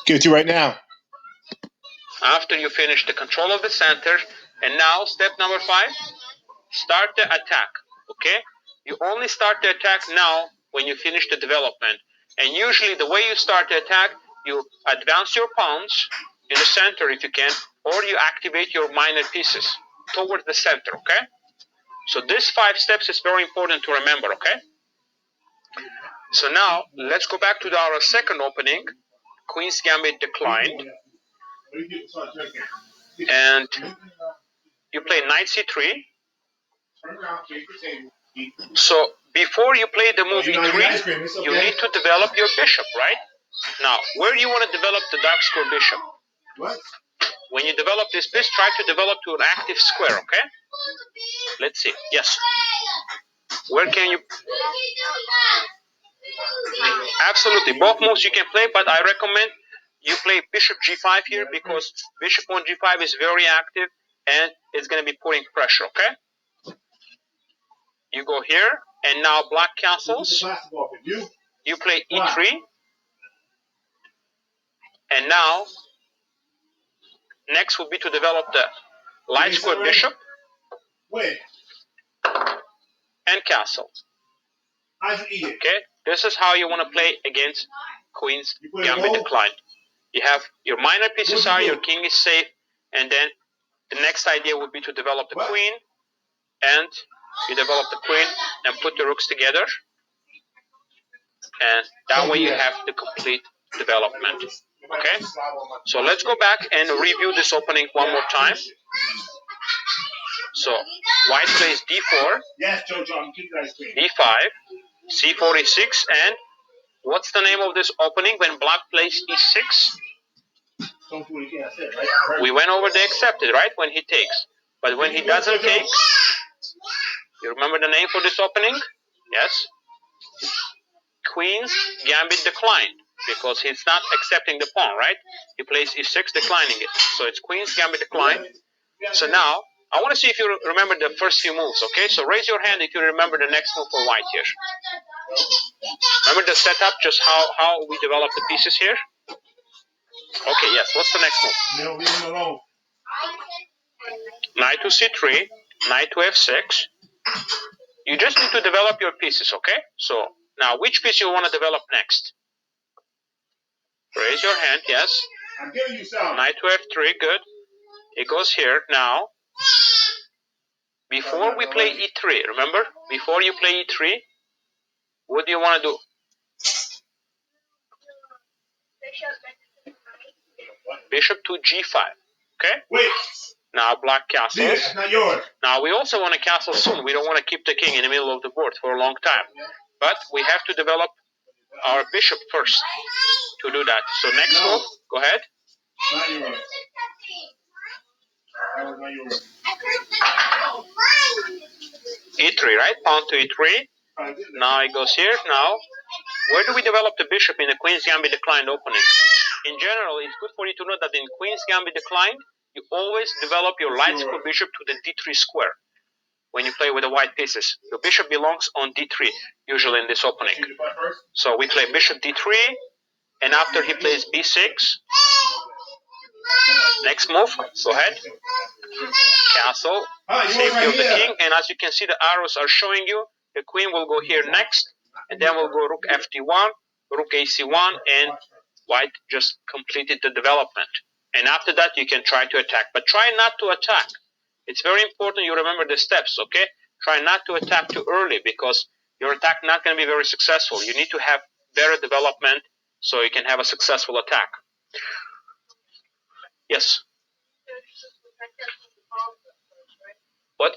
Give it to you right now. After you finish the control of the center, and now step number 5, start the attack. Okay? You only start the attack now when you finish the development. And usually the way you start the attack, you advance your pawns in the center if you can, or you activate your minor pieces towards the center, okay? So this 5 steps is very important to remember, okay? So now let's go back to our second opening. Queen's Gambit declined. And you play knight c3. So before you play the move e3, you need to develop your bishop, right? Now, where do you want to develop the dark square bishop? What? When you develop this piece, try to develop to an active square, okay? Let's see. Yes. Where can you... Absolutely. Both moves you can play, but I recommend you play bishop g5 here because bishop on g5 is very active and it's going to be putting pressure, okay? You go here, and now black castles. You play e3. And now, next would be to develop the light square bishop and castle. Okay, this is how you want to play against Queen's Gambit declined. You have your minor pieces are, your king is safe, and then the next idea would be to develop the queen, and you develop the queen and put the rooks together, and that way you have the complete development. Okay, so let's go back and review this opening one more time. So white plays d4, d5, c4, e6, and what's the name of this opening when black plays e6? We went over the accepted, right, when he takes. But when he doesn't take, you remember the name for this opening? Yes? Queen's Gambit declined, because he's not accepting the pawn, right? He plays e6, declining it. So it's Queen's Gambit declined. So now, I want to see if you remember the first few moves, okay? So raise your hand if you remember the next move for white here. Remember the setup, just how we develop the pieces here? Okay, yes. What's the next move? No, leave him alone. Knight to c3, knight to f6. You just need to develop your pieces, okay? So now, which piece you want to develop next? Raise your hand, yes. I'm giving you some. Knight to f3, good. It goes here. Now, before we play e3, remember? Before you play e3, what do you want to do? Bishop to g5, okay? Wait. Now black castles. It's not yours. Now we also want to castle soon. We don't want to keep the king in the middle of the board for a long time. But we have to develop our bishop first to do that. So next move, go ahead. Not yours. That was not yours. e3, right? Pawn to e3. Now it goes here. Now, where do we develop the bishop in the Queen's Gambit declined opening? In general, it's good for you to know that in Queen's Gambit declined, you always develop your light square bishop to the d3 square when you play with the white pieces. Your bishop belongs on d3, usually in this opening. So we play bishop d3, and after he plays b6, next move, go ahead, castle, safety of the king, and as you can see, the arrows are showing you, the queen will go here next, and then we'll go rook ft1, rook ac1, and white just completed the development. And after that, you can try to attack. But try not to attack. It's very important you remember the steps, okay? Try not to attack too early because your attack not going to be very successful. You need to have better development so you can have a successful attack. Yes? What?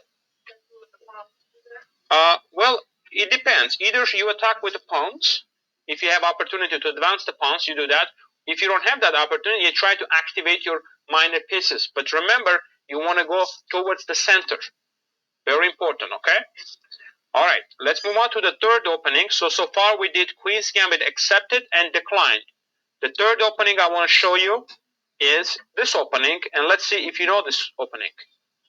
Well, it depends. Either you attack with the pawns. If you have opportunity to advance the pawns, you do that. If you don't have that opportunity, you try to activate your minor pieces. But remember, you want to go towards the center. Very important, okay? All right, let's move on to the third opening. So far we did Queen's Gambit accepted and declined. The third opening I want to show you is this opening, and let's see if you know this opening.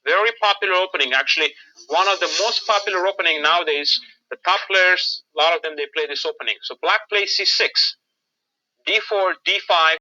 Very popular opening, actually. One of the most popular opening nowadays. The top players, a lot of them, they play this opening. So black plays c6, d4, d5,